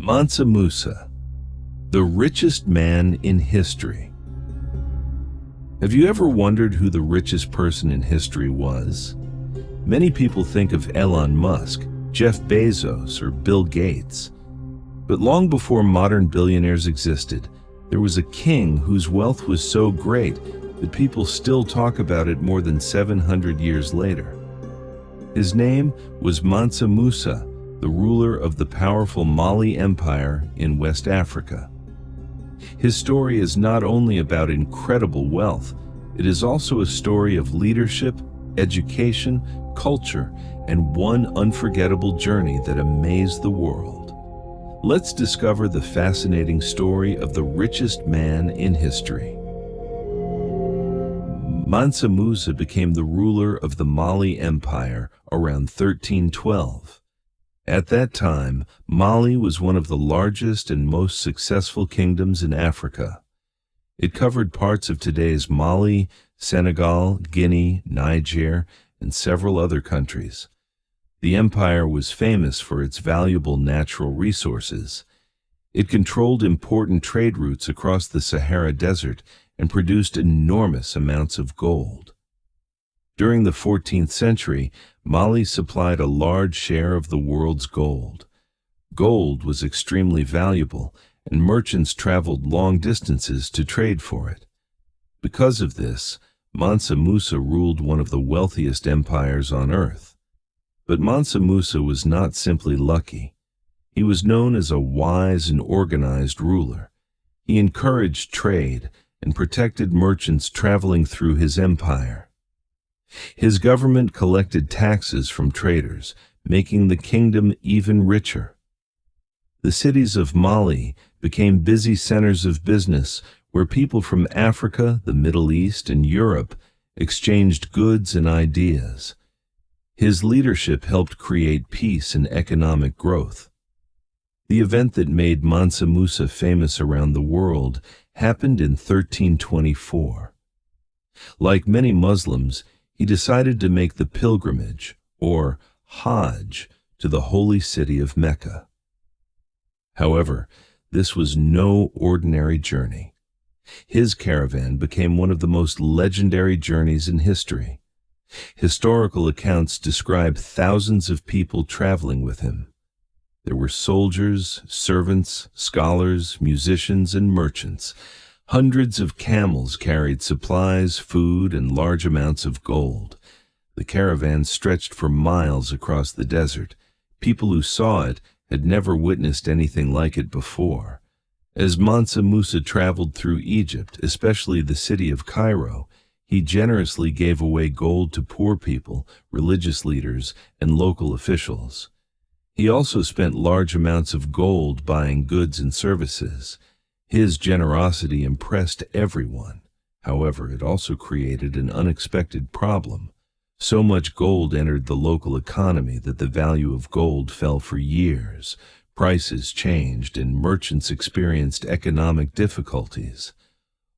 Mansa Musa, the richest man in history. Have you ever wondered who the richest person in history was? Many people think of Elon Musk, Jeff Bezos, or Bill Gates. But long before modern billionaires existed, there was a king whose wealth was so great that people still talk about it more than 700 years later. His name was Mansa Musa, the ruler of the powerful Mali Empire in West Africa. His story is not only about incredible wealth, it is also a story of leadership, education, culture, and one unforgettable journey that amazed the world. Let's discover the fascinating story of the richest man in history. Mansa Musa became the ruler of the Mali Empire around 1312. At that time, Mali was one of the largest and most successful kingdoms in Africa. It covered parts of today's Mali, Senegal, Guinea, Niger, and several other countries. The empire was famous for its valuable natural resources. It controlled important trade routes across the Sahara Desert and produced enormous amounts of gold. During the 14th century, Mali supplied a large share of the world's gold. Gold was extremely valuable, and merchants traveled long distances to trade for it. Because of this, Mansa Musa ruled one of the wealthiest empires on earth. But Mansa Musa was not simply lucky. He was known as a wise and organized ruler. He encouraged trade and protected merchants traveling through his empire. His government collected taxes from traders, making the kingdom even richer. The cities of Mali became busy centers of business where people from Africa, the Middle East, and Europe exchanged goods and ideas. His leadership helped create peace and economic growth. The event that made Mansa Musa famous around the world happened in 1324. Like many Muslims, he decided to make the pilgrimage, or Hajj, to the holy city of Mecca. However, this was no ordinary journey. His caravan became one of the most legendary journeys in history. Historical accounts describe thousands of people traveling with him. There were soldiers, servants, scholars, musicians, and merchants. Hundreds of camels carried supplies, food, and large amounts of gold. The caravan stretched for miles across the desert. People who saw it had never witnessed anything like it before. As Mansa Musa traveled through Egypt, especially the city of Cairo, he generously gave away gold to poor people, religious leaders, and local officials. He also spent large amounts of gold buying goods and services. His generosity impressed everyone. However, it also created an unexpected problem. So much gold entered the local economy that the value of gold fell for years. Prices changed and merchants experienced economic difficulties.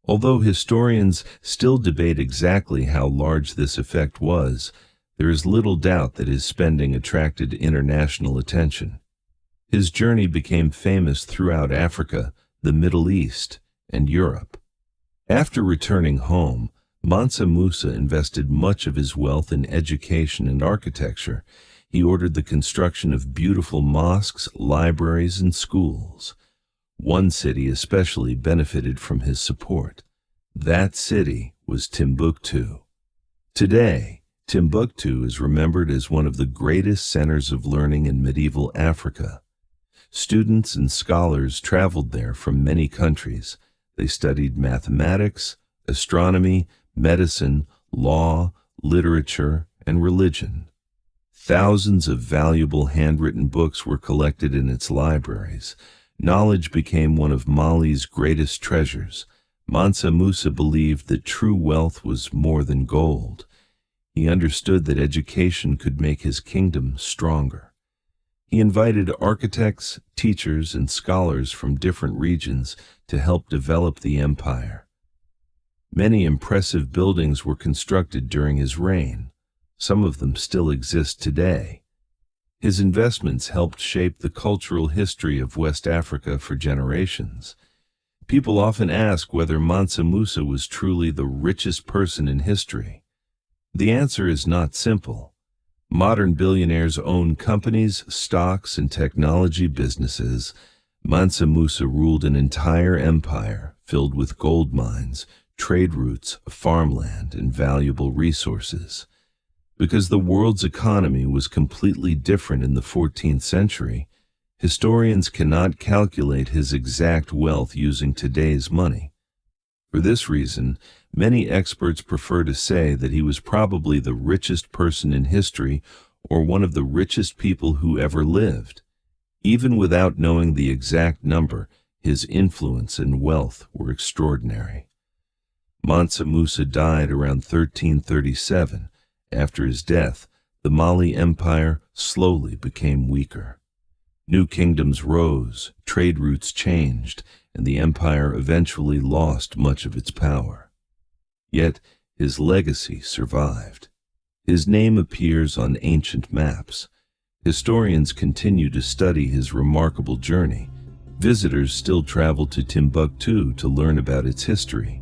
Although historians still debate exactly how large this effect was, there is little doubt that his spending attracted international attention. His journey became famous throughout Africa, the Middle East, and Europe. After returning home, Mansa Musa invested much of his wealth in education and architecture. He ordered the construction of beautiful mosques, libraries, and schools. One city especially benefited from his support. That city was Timbuktu. Today, Timbuktu is remembered as one of the greatest centers of learning in medieval Africa. Students and scholars traveled there from many countries. They studied mathematics, astronomy, medicine, law, literature, and religion. Thousands of valuable handwritten books were collected in its libraries. Knowledge became one of Mali's greatest treasures. Mansa Musa believed that true wealth was more than gold. He understood that education could make his kingdom stronger. He invited architects, teachers, and scholars from different regions to help develop the empire. Many impressive buildings were constructed during his reign. Some of them still exist today. His investments helped shape the cultural history of West Africa for generations. People often ask whether Mansa Musa was truly the richest person in history. The answer is not simple. Modern billionaires own companies, stocks, and technology businesses. Mansa Musa ruled an entire empire filled with gold mines, trade routes, farmland, and valuable resources. Because the world's economy was completely different in the 14th century, historians cannot calculate his exact wealth using today's money. For this reason, many experts prefer to say that he was probably the richest person in history or one of the richest people who ever lived. Even without knowing the exact number, his influence and wealth were extraordinary. Mansa Musa died around 1337. After his death, the Mali Empire slowly became weaker. New kingdoms rose, trade routes changed, and the empire eventually lost much of its power. Yet his legacy survived. His name appears on ancient maps. Historians continue to study his remarkable journey. Visitors still travel to Timbuktu to learn about its history.